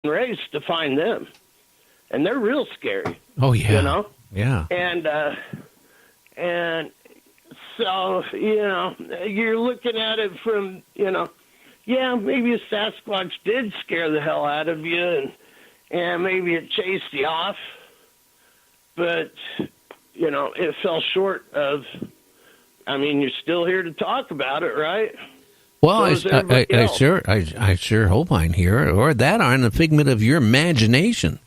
race to find them, and they're real scary. Oh yeah. You know. Yeah. And so you're looking at it from yeah, maybe a Sasquatch did scare the hell out of you, and maybe it chased you off, but it fell short of. I mean, you're still here to talk about it, right? Well, So I sure hope I'm here, or that on a figment of your imagination.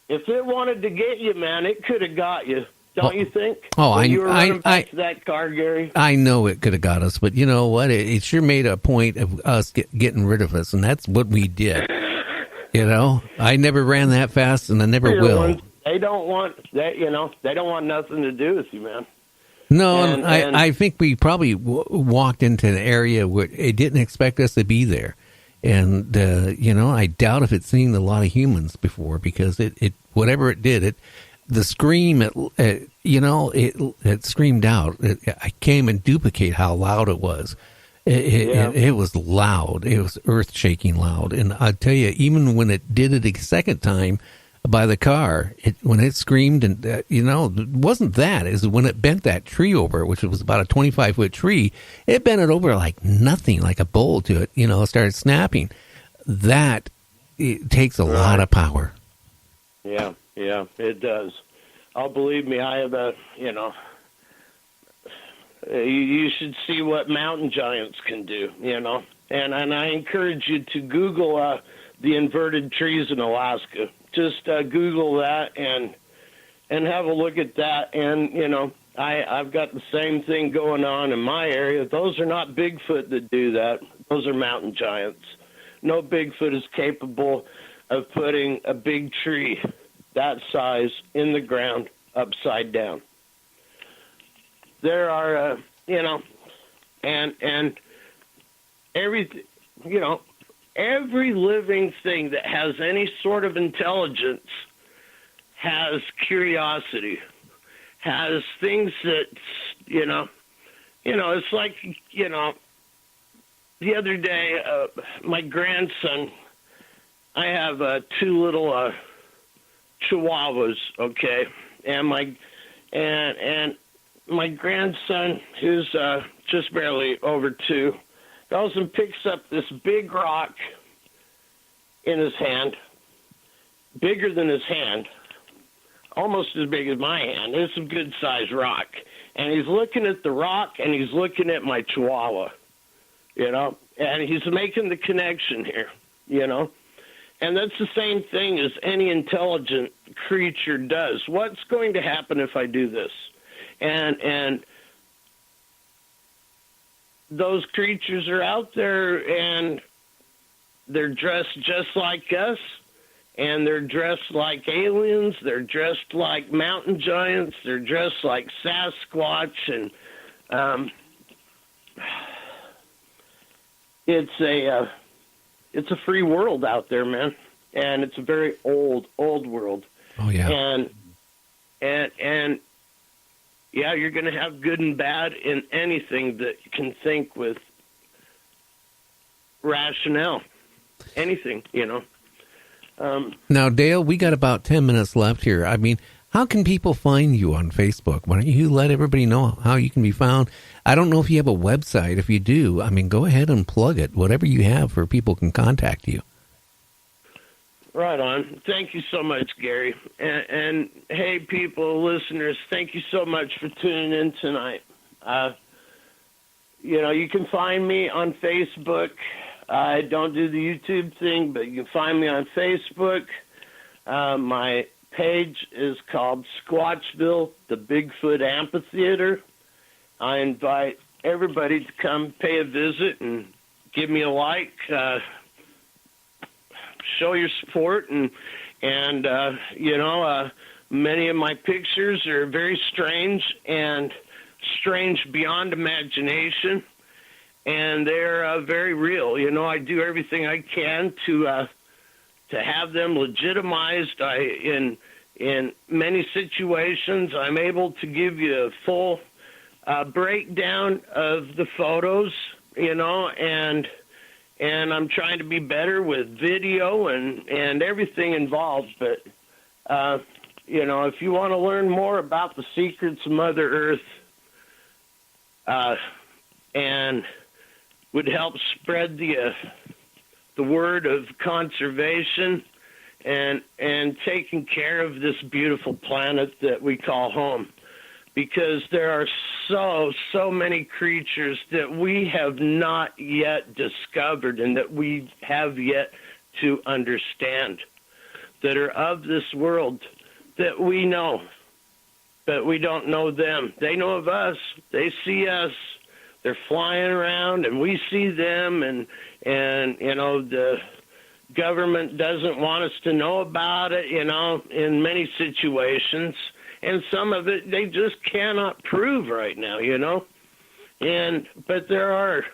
If it wanted to get you, man, it could have got you. Don't you think? Oh, when you were running back to that car, Gary. I know it could have got us, but you know what? It sure made a point of us getting rid of us, and that's what we did. I never ran that fast, and I never will. They don't want that. They don't want nothing to do with you, man. No, and I think we probably walked into an area where it didn't expect us to be there. And, I doubt if it's seen a lot of humans before, because it whatever it did, the scream, it screamed out. I came and duplicate how loud it was. It was loud. It was earth-shaking loud. And I tell you, even when it did it a second time, by the car, when it screamed, and it wasn't that. It was when it bent that tree over, which was about a 25-foot tree. It bent it over like nothing, like a bowl to it. Started snapping. That it takes a lot of power. Yeah, it does. Oh, believe me, I have you should see what mountain giants can do. And I encourage you to Google the inverted trees in Alaska. Just Google that and have a look at that. And, I've got the same thing going on in my area. Those are not Bigfoot that do that. Those are mountain giants. No Bigfoot is capable of putting a big tree that size in the ground upside down. There are, and everything, every living thing that has any sort of intelligence has curiosity, has things that, it's like, the other day, my grandson, I have two little chihuahuas, okay, and my grandson, who's just barely over 2, goes and picks up this big rock in his hand, bigger than his hand, almost as big as my hand. It's a good-sized rock. And he's looking at the rock, and he's looking at my chihuahua, and he's making the connection here, And that's the same thing as any intelligent creature does. What's going to happen if I do this? And those creatures are out there, and they're dressed just like us, and they're dressed like aliens. They're dressed like mountain giants. They're dressed like Sasquatch, and it's a free world out there, man, and it's a very old world. Oh yeah, and yeah, you're going to have good and bad in anything that can think with rationale. Anything, Now, Dale, we got about 10 minutes left here. I mean, how can people find you on Facebook? Why don't you let everybody know how you can be found? I don't know if you have a website. If you do, I mean, go ahead and plug it. Whatever you have for people can contact you. Right on. Thank you so much, Gary. And hey, people, listeners, thank you so much for tuning in tonight. You can find me on Facebook. I don't do the YouTube thing, but you can find me on Facebook. My page is called Squatchville, the Bigfoot Amphitheater. I invite everybody to come pay a visit and give me a like. Show your support, and many of my pictures are very strange and strange beyond imagination, and they're very real. I do everything I can to have them legitimized. In many situations, I'm able to give you a full breakdown of the photos, and and I'm trying to be better with video and everything involved. But, if you want to learn more about the secrets of Mother Earth, and would help spread the word of conservation and taking care of this beautiful planet that we call home, because there are so many creatures that we have not yet discovered and that we have yet to understand, that are of this world, that we know, but we don't know them. They know of us. They see us. They're flying around, and we see them, and the government doesn't want us to know about it, in many situations. And some of it they just cannot prove right now, but there are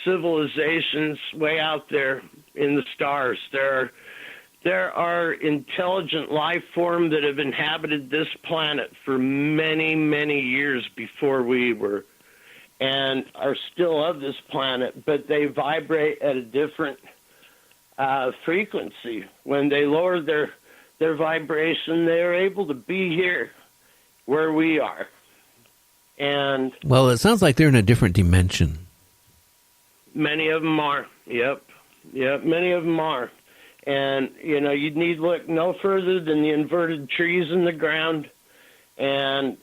civilizations way out there in the stars. There are intelligent life form that have inhabited this planet for many, many years before we were, and are still of this planet, but they vibrate at a different frequency. When they lower their vibration, they're able to be here where we are. And well, it sounds like they're in a different dimension. Many of them are. Yep, many of them are. And, you'd need look no further than the inverted trees in the ground. And,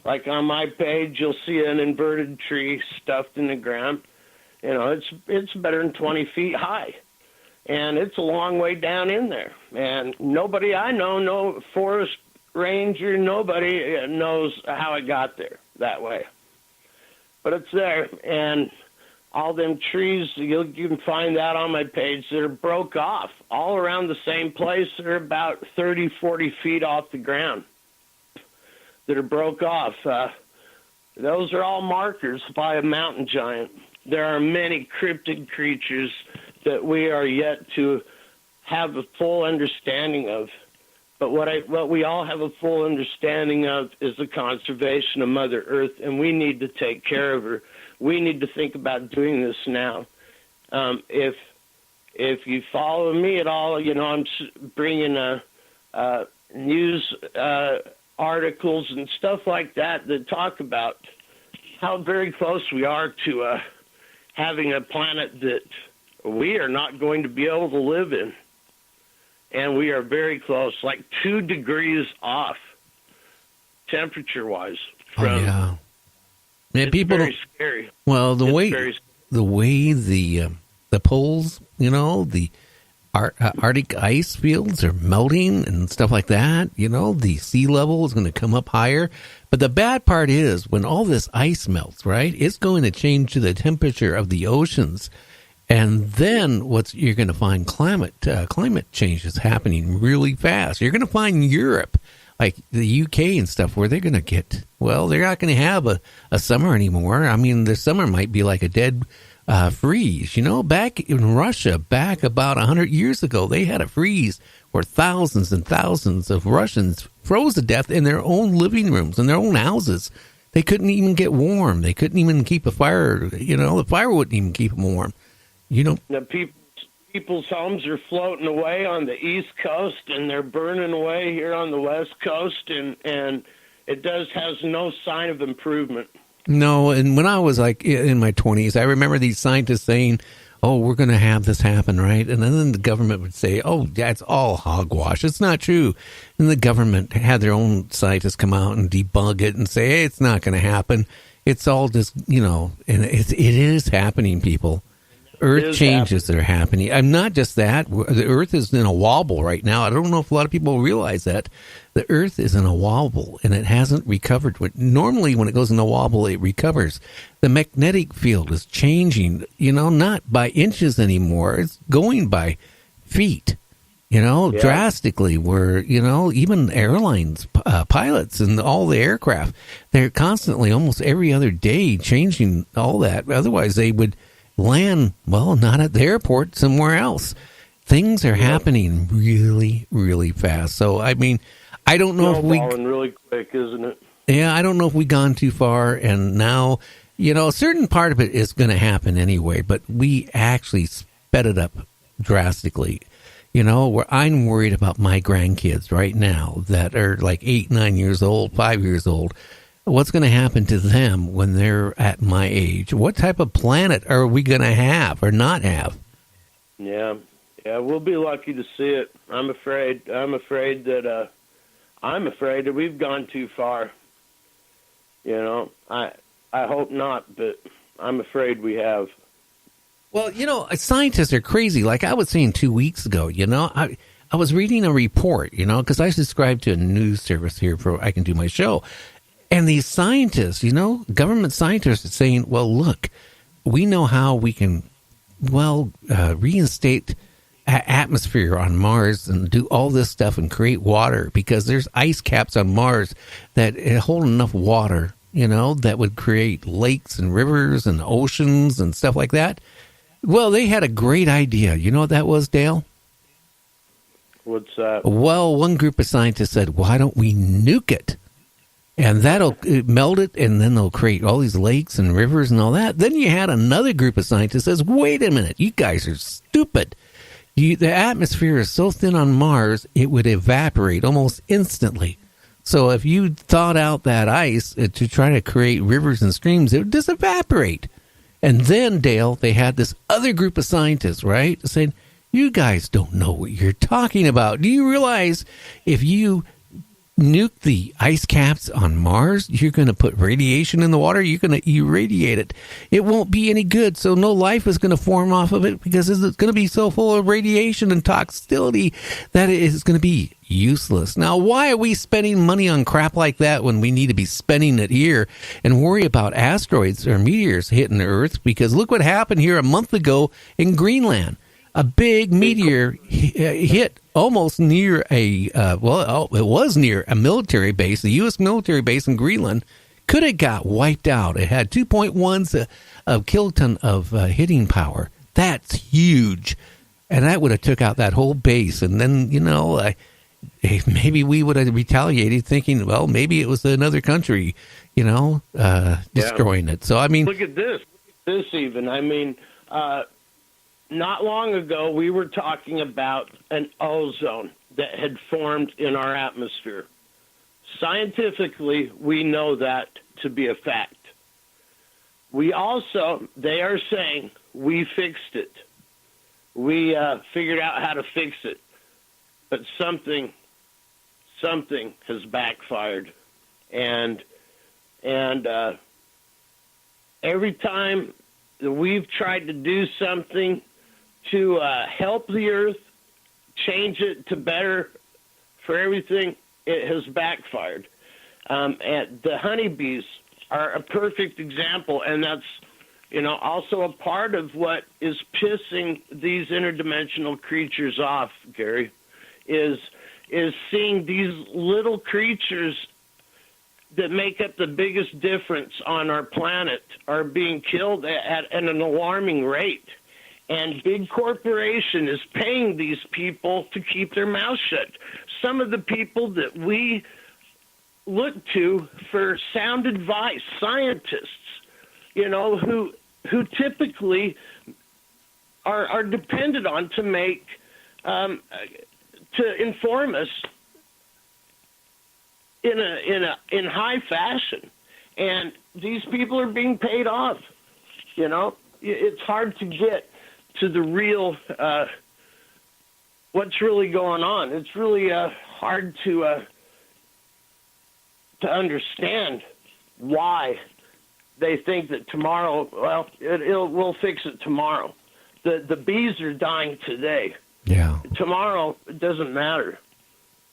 like on my page, you'll see an inverted tree stuffed in the ground. It's better than 20 feet high. And it's a long way down in there. And nobody I know, no forest ranger, nobody knows how it got there that way. But it's there. And all them trees, you can find that on my page, that are broke off all around the same place. They're about 30, 40 feet off the ground that are broke off. Those are all markers by a mountain giant. There are many cryptid creatures that we are yet to have a full understanding of. But what we all have a full understanding of is the conservation of Mother Earth, and we need to take care of her. We need to think about doing this now. If you follow me at all, I'm bringing news articles and stuff like that talk about how very close we are to having a planet that we are not going to be able to live in. And we are very close, like 2 degrees off, temperature-wise. Yeah, it's people very scary. Well, the way the poles, the Arctic ice fields are melting and stuff like that. The sea level is going to come up higher. But the bad part is when all this ice melts, right? It's going to change the temperature of the oceans. And then you're going to find climate change is happening really fast. You're going to find Europe, like the UK and stuff, where they're going to get, they're not going to have a summer anymore. I mean, the summer might be like a dead freeze. Back in Russia, back about 100 years ago, they had a freeze where thousands and thousands of Russians froze to death in their own living rooms, in their own houses. They couldn't even get warm. They couldn't even keep a fire. The fire wouldn't even keep them warm. The people's homes are floating away on the East Coast, and they're burning away here on the West Coast, and it has no sign of improvement. No, and when I was like in my 20s, I remember these scientists saying, "Oh, we're going to have this happen, right?" And then the government would say, "Oh, that's all hogwash. It's not true." And the government had their own scientists come out and debug it and say, "Hey, it's not going to happen. It's all just, and it is happening, people." Earth changes that are happening. I'm not just that. The Earth is in a wobble right now. I don't know if a lot of people realize that. The Earth is in a wobble, and it hasn't recovered. Normally, when it goes in a wobble, it recovers. The magnetic field is changing, not by inches anymore. It's going by feet, drastically, where, even airlines, pilots and all the aircraft, they're constantly, almost every other day, changing all that. Otherwise, they would land, not at the airport, somewhere else. Things are happening really, really fast. So, I mean, I don't know if falling really quick, isn't it? Yeah, I don't know if we've gone too far, and now, a certain part of it is going to happen anyway, but we actually sped it up drastically. Where I'm worried about my grandkids right now that are like 8, 9 years old, 5 years old. What's going to happen to them when they're at my age? What type of planet are we going to have or not have? Yeah, we'll be lucky to see it. I'm afraid that we've gone too far. I hope not, but I'm afraid we have. Well, scientists are crazy. Like I was saying 2 weeks ago, I was reading a report, because I subscribe to a news service here I can do my show. And these scientists, government scientists are saying, well, look, we know how we can, reinstate atmosphere on Mars and do all this stuff and create water because there's ice caps on Mars that hold enough water, that would create lakes and rivers and oceans and stuff like that. Well, they had a great idea. You know what that was, Dale? What's that? Well, one group of scientists said, why don't we nuke it? And that'll melt it, and then they'll create all these lakes and rivers and all that. Then you had another group of scientists that says, wait a minute, you guys are stupid. The atmosphere is so thin on Mars, it would evaporate almost instantly. So if you thawed out that ice to try to create rivers and streams, it would just evaporate. And then, Dale, they had this other group of scientists, right, saying, you guys don't know what you're talking about. Do you realize if you nuke the ice caps on Mars, you're going to put radiation in the water, you're going to irradiate it. It won't be any good, so no life is going to form off of it because it's going to be so full of radiation and toxicity that it is going to be useless. Now, why are we spending money on crap like that when we need to be spending it here and worry about asteroids or meteors hitting the Earth? Because look what happened here a month ago in Greenland. A big meteor hit almost near it was near a military base, the U.S. military base in Greenland. Could have got wiped out. It had 2.1 of kiloton of hitting power. That's huge. And that would have took out that whole base. And then, maybe we would have retaliated thinking, well, maybe it was another country, destroying it. So, I mean. Look at this. Not long ago, we were talking about an ozone that had formed in our atmosphere. Scientifically, we know that to be a fact. They are saying we fixed it. We figured out how to fix it. But something has backfired. And every time that we've tried to do something to help the Earth, change it to better for everything, it has backfired. And the honeybees are a perfect example, and that's also a part of what is pissing these interdimensional creatures off, Gary, is seeing these little creatures that make up the biggest difference on our planet are being killed at an alarming rate. And big corporation is paying these people to keep their mouths shut. Some of the people that we look to for sound advice, scientists, who typically are depended on to make to inform us in high fashion, and these people are being paid off. It's hard to get to the real what's really going on. It's really hard to understand why they think that tomorrow. Well, we'll fix it tomorrow. The bees are dying today. Yeah. Tomorrow it doesn't matter.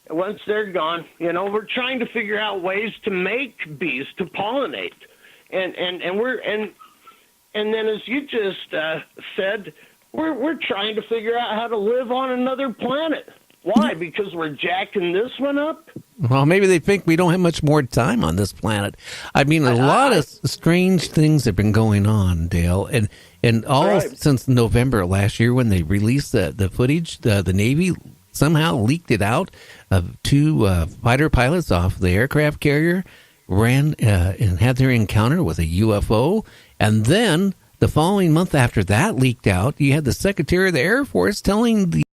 Once they're gone, we're trying to figure out ways to make bees to pollinate, and then as you just said, we're trying to figure out how to live on another planet. Why? Because we're jacking this one up? Well, maybe they think we don't have much more time on this planet. I mean, a lot of strange things have been going on, Dale, and all right. Since November last year when they released the footage, the Navy somehow leaked it out of two fighter pilots off the aircraft carrier ran and had their encounter with a UFO. And then the following month after that leaked out, you had the Secretary of the Air Force telling the